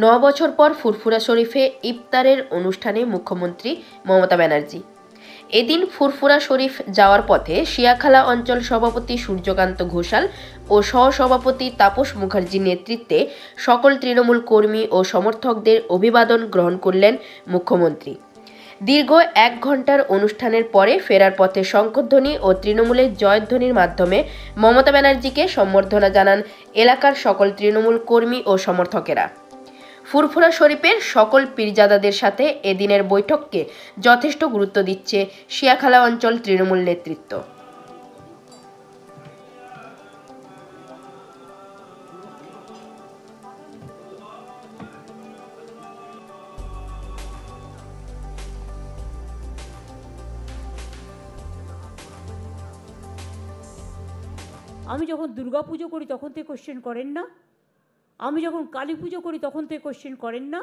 9 বছর পর ফুরফুরা শরীফে ইফতারের অনুষ্ঠানে মুখ্যমন্ত্রী মমতা ব্যানার্জি। এদিন ফুরফুরা শরীফ যাওয়ার পথে শিয়াখালা অঞ্চল সভাপতি সূর্যকান্ত ঘোষাল ও সহসভাপতি তাপস মুখার্জির নেতৃত্বে সকল তৃণমূল কর্মী ও সমর্থকদের অভিবাদন গ্রহণ করলেন মুখ্যমন্ত্রী। দীর্ঘ 1 ঘন্টার অনুষ্ঠানের পরে ফেরার পথে শঙ্খধ্বনি ও তৃণমূলের জয়ধ্বনির মাধ্যমে মমতা ব্যানার্জিকে সম্বর্ধনা জানান এলাকার সকল তৃণমূল কর্মী ও সমর্থকেরা। ফুরফুরা শরীফের সকল পীরজাদাদের সাথে এদিনের বৈঠককে যথেষ্ট গুরুত্ব দিচ্ছে শিয়াখালা অঞ্চল তৃণমূল নেতৃত্ব। আমি যখন দুর্গা পুজো করি তখন থেকে কোশ্চেন করেন না, আমি যখন কালী পুজো করি তখন থেকে কোশ্চেন করেন না।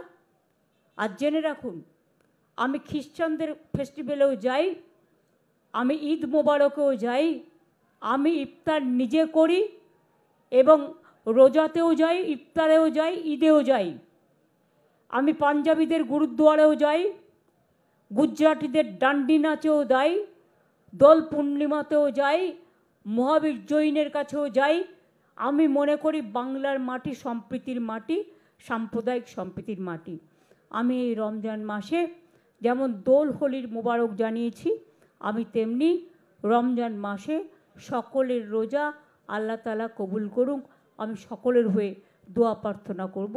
আর জেনে রাখুন, আমি খ্রিস্টানদের ফেস্টিভ্যালেও যাই, আমি ঈদ মোবারকেও যাই, আমি ইফতার নিজে করি এবং রোজাতেও যাই, ইফতারেও যাই, ঈদেও যাই। আমি পাঞ্জাবিদের গুরুদ্বারেও যাই, গুজরাটিদের ডান্ডি নাচেও যাই, দোল পূর্ণিমাতেও যাই, মহাবীর জৈনের কাছেও যাই। আমি মনে করি বাংলার মাটি সম্প্রীতির মাটি, সাম্প্রদায়িক সম্প্রীতির মাটি। আমি এই রমজান মাসে যেমন দোল হোলির মোবারক জানিয়েছি, আমি তেমনি রমজান মাসে সকলের রোজা আল্লাহ তাআলা কবুল করুক। আমি সকলের হয়ে দোয়া প্রার্থনা করব,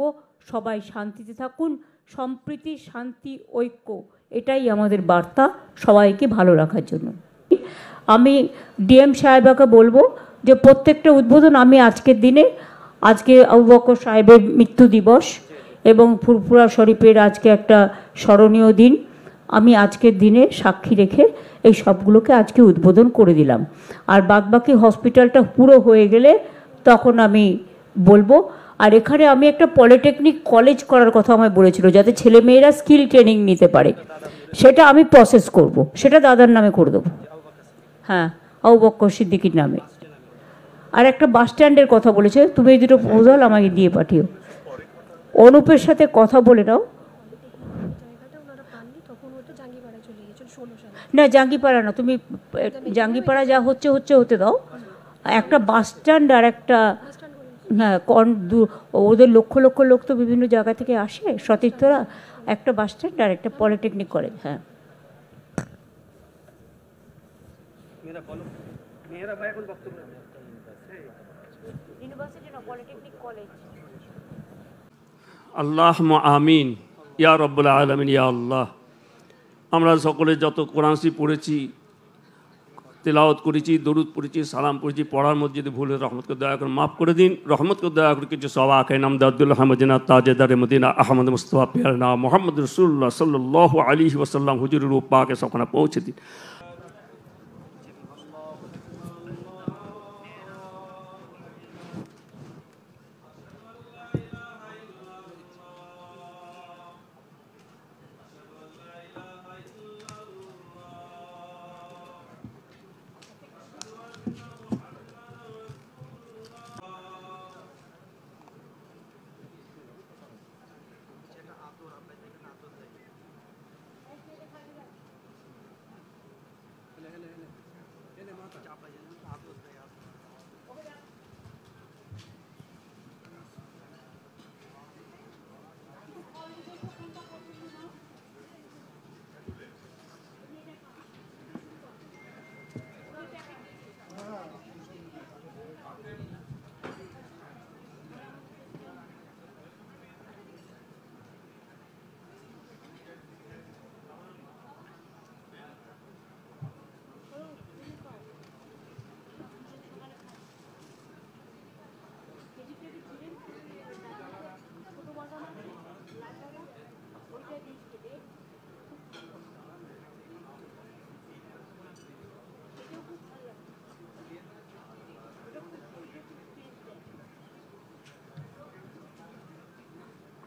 সবাই শান্তিতে থাকুন। সম্প্রীতি, শান্তি, ঐক্য, এটাই আমাদের বার্তা সবাইকে ভালো রাখার জন্য। আমি ডিএম সাহেবাকে বলবো যে প্রত্যেকটা উদ্বোধন আমি আজকের দিনে, আজকে আবু বকর সাহেবের মৃত্যু দিবস এবং ফুরফুরা শরীফের আজকে একটা স্মরণীয় দিন, আমি আজকের দিনে সাক্ষী রেখে এই সবগুলোকে আজকে উদ্বোধন করে দিলাম। আর বাদবাকি হসপিটালটা পুরো হয়ে গেলে তখন আমি বলবো। আর এখানে আমি একটা পলিটেকনিক কলেজ করার কথা আমায় বলেছিল, যাতে ছেলেমেয়েরা স্কিল ট্রেনিং নিতে পারে, সেটা আমি প্রসেস করব, সেটা দাদার নামে করে দেবো। হ্যাঁ, আবু বকর সিদ্দিকীর নামে। আর একটা বাস স্ট্যান্ডের কথা বলেছে, তুমি এই দুটো প্রপোজাল আমাকে দিয়ে পাঠিও। অনুপের সাথে কথা বলে নাও। না, জাঙ্গিপাড়া না, তুমি জাঙ্গিপাড়া যা হচ্ছে হতে দাও। একটা বাস স্ট্যান্ড আর একটা, হ্যাঁ, ওদের লক্ষ লক্ষ লোক তো বিভিন্ন জায়গা থেকে আসে, সতীর্থরা। একটা বাস স্ট্যান্ড আর একটা পলিটেকনিক কলেজ। হ্যাঁ, আল্লাহুম্মা আমিন ইয়া রব্বুল আলামিন ইয়া আল্লাহ। আমরা সকলে যত কোরআন শরীফ পড়েছি, তেলাওয়াত করেছি, দরুদ পড়েছি, সালাম পড়েছি, পড়ার মধ্যে যদি ভুল হয় রহমতকে দয়া করে মাফ করে দিন। রহমতকে দয়া করে কিছু সওয়াব আখাই নাম দাদুল আহমদিনা তাজেদারে মদিনা আহমদ মুস্তফা পিয়ারনা মোহাম্মদ রাসূলুল্লাহ সাল্লাল্লাহু আলাইহি ওয়াসাল্লাম হুজুরের রূপ পাকে সখানে পৌঁছে দিন।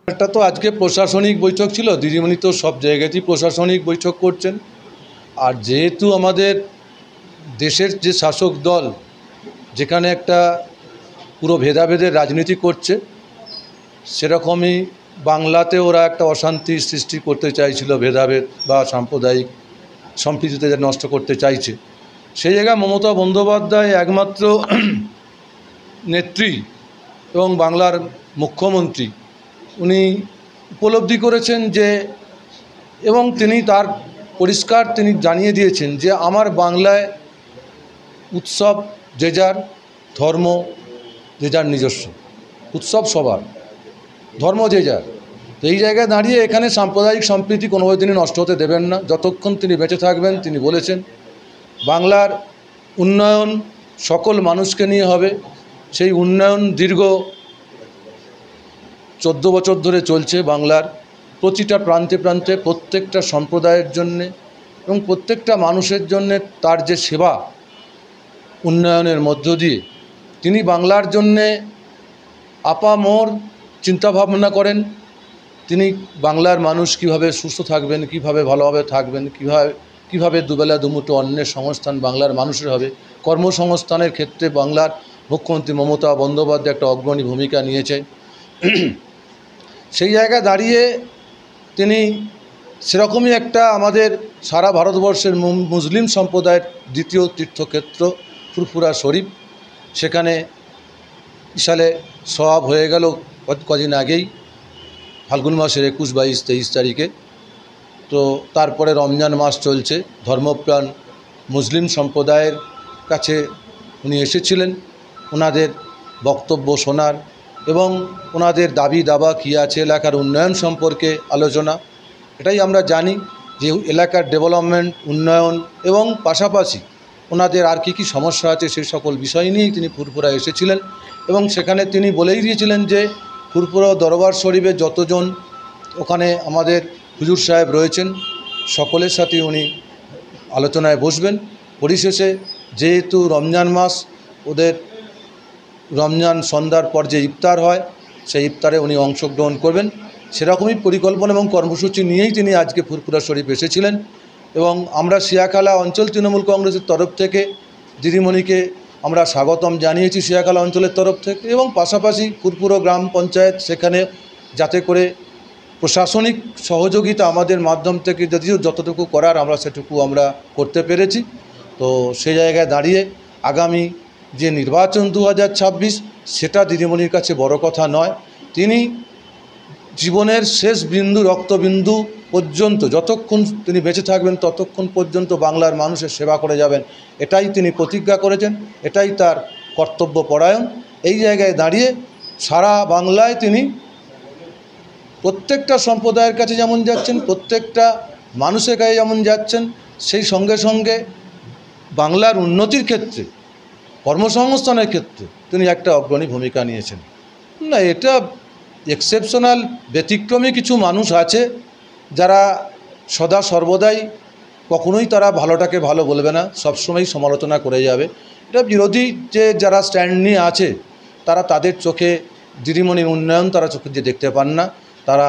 একটা তো আজকে প্রশাসনিক বৈঠক ছিল, দিদিমণি তো সব জায়গাতেই প্রশাসনিক বৈঠক করছেন। আর যেহেতু আমাদের দেশের যে শাসক দল যেখানে একটা পুরো ভেদাভেদের রাজনীতি করছে, সেরকমই বাংলাতে ওরা একটা অশান্তি সৃষ্টি করতে চাইছিল, ভেদাভেদ বা সাম্প্রদায়িক সম্প্রীতিতে নষ্ট করতে চাইছে। সেই জায়গায় মমতা বন্দ্যোপাধ্যায় একমাত্র নেত্রী এবং বাংলার মুখ্যমন্ত্রী, উনি উপলব্ধি করেছেন যে, এবং তিনি তার পরিষ্কার তিনি জানিয়ে দিয়েছেন যে আমার বাংলায় উৎসব যে যার, ধর্ম যে যার নিজস্ব, উৎসব সবার, ধর্ম যে যার। তো এই জায়গায় দাঁড়িয়ে এখানে সাম্প্রদায়িক সম্প্রীতি কোনোভাবে তিনি নষ্ট হতে দেবেন না যতক্ষণ তিনি বেঁচে থাকবেন। তিনি বলেছেন বাংলার উন্নয়ন সকল মানুষকে নিয়ে হবে। সেই উন্নয়ন দীর্ঘ 14 বছর ধরে চলছে বাংলার প্রতিটা প্রান্তে প্রান্তে, প্রত্যেকটা সম্প্রদায়ের জন্যে এবং প্রত্যেকটা মানুষের জন্যে তার যে সেবা উন্নয়নের মধ্য দিয়ে তিনি বাংলার জন্যে আপামর চিন্তাভাবনা করেন। তিনি বাংলার মানুষ কিভাবে সুস্থ থাকবেন, কিভাবে ভালোভাবে থাকবেন, কিভাবে দুবেলা দুমুঠো অন্নের সংস্থান বাংলার মানুষের হবে, কর্মসংস্থানের ক্ষেত্রে বাংলার মুখ্যমন্ত্রী মমতা বন্দ্যোপাধ্যায় একটা অগ্রণী ভূমিকা নিয়েছে। সেই জায়গায় দাঁড়িয়ে তিনি সেরকমই একটা আমাদের সারা ভারতবর্ষের মুসলিম সম্প্রদায়ের দ্বিতীয় তীর্থক্ষেত্র ফুরফুরা শরীফ, সেখানে সালে সওয়াব হয়ে গেল কদিন আগেই, ফাল্গুন মাসের 21, 22, 23 তারিখে। তো তারপরে রমজান মাস চলছে, ধর্মপ্রাণ মুসলিম সম্প্রদায়ের কাছে উনি এসেছিলেন ওনাদের বক্তব্য শোনার এবং ওনাদের দাবি দাবা কী আছে, এলাকার উন্নয়ন সম্পর্কে আলোচনা। এটাই আমরা জানি যে এলাকার ডেভেলপমেন্ট, উন্নয়ন এবং পাশাপাশি ওনাদের আর কী সমস্যা আছে সেই সকল বিষয় নিয়েই তিনি ফুরফুরা এসেছিলেন। এবং সেখানে তিনি বলেই দিয়েছিলেন যে ফুরফুরা দরবার শরীফে যতজন ওখানে আমাদের হুজুর সাহেব রয়েছেন সকলের সাথে উনি আলোচনায় বসবেন। পরিশেষে যেহেতু রমজান মাস, ওদের রমজান সন্ধ্যার পর যে ইফতার হয় সেই ইফতারে উনি অংশগ্রহণ করবেন, সেরকমই পরিকল্পনা এবং কর্মসূচি নিয়েই তিনি আজকে ফুরফুরা শরীফ এসেছিলেন। এবং আমরা শিয়াখালা অঞ্চল তৃণমূল কংগ্রেসের তরফ থেকে দিদিমণিকে আমরা স্বাগতম জানিয়েছি শিয়াখালা অঞ্চলের তরফ থেকে, এবং পাশাপাশি ফুরফুরা গ্রাম পঞ্চায়েত সেখানে যাতে করে প্রশাসনিক সহযোগিতা আমাদের মাধ্যম থেকে যদিও যতটুকু করার আমরা সেটুকু আমরা করতে পেরেছি। তো সেই জায়গায় দাঁড়িয়ে আগামী যে নির্বাচন 2026 সেটা দিদিমণির কাছে বড় কথা নয়। তিনি জীবনের শেষ বিন্দু, রক্তবিন্দু পর্যন্ত যতক্ষণ তিনি বেঁচে থাকবেন ততক্ষণ পর্যন্ত বাংলার মানুষের সেবা করে যাবেন, এটাই তিনি প্রতিজ্ঞা করেছেন, এটাই তার কর্তব্যপরায়ণ। এই জায়গায় দাঁড়িয়ে সারা বাংলায় তিনি প্রত্যেকটা সম্প্রদায়ের কাছে যেমন যাচ্ছেন, প্রত্যেকটা মানুষের কাছে যেমন যাচ্ছেন, সেই সঙ্গে সঙ্গে বাংলার উন্নতির ক্ষেত্রে, কর্মসংস্থানের ক্ষেত্রে তিনি একটা অগ্রণী ভূমিকা নিয়েছেন। না, এটা এক্সেপশনাল, ব্যতিক্রমী কিছু মানুষ আছে যারা সদা সর্বদাই কখনোই তারা ভালোটাকে ভালো বলবে না, সবসময় সমালোচনা করে যাবে। এটা বিরোধী যে যারা স্ট্যান্ড নিয়ে আছে তারা তাদের চোখে দিদিমণির উন্নয়ন তারা চোখে দিয়ে দেখতে পান না, তারা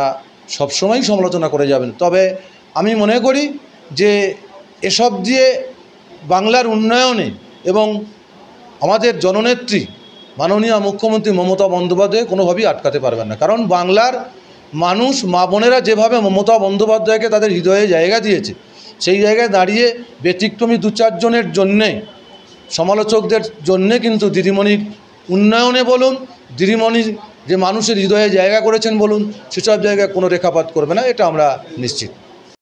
সবসময় সমালোচনা করে যাবেন। তবে আমি মনে করি যে এসব দিয়ে বাংলার উন্নয়নে এবং আমাদের জননেত্রী মাননীয় মুখ্যমন্ত্রী মমতা বন্দ্যোপাধ্যায় কোনোভাবেই আটকাতে পারবেন না। কারণ বাংলার মানুষ, মা বোনেরা যেভাবে মমতা বন্দ্যোপাধ্যায়কে তাদের হৃদয়ে জায়গা দিয়েছে, সেই জায়গায় দাঁড়িয়ে ব্যতিক্রমী 2-4 জনের জন্যে, সমালোচকদের জন্যে কিন্তু দিদিমণির উন্নয়নে বলুন, দিদিমণির যে মানুষের হৃদয়ে জায়গা করেছেন বলুন, সেসব জায়গায় কোনো রেখাপাত করবে না, এটা আমরা নিশ্চিত।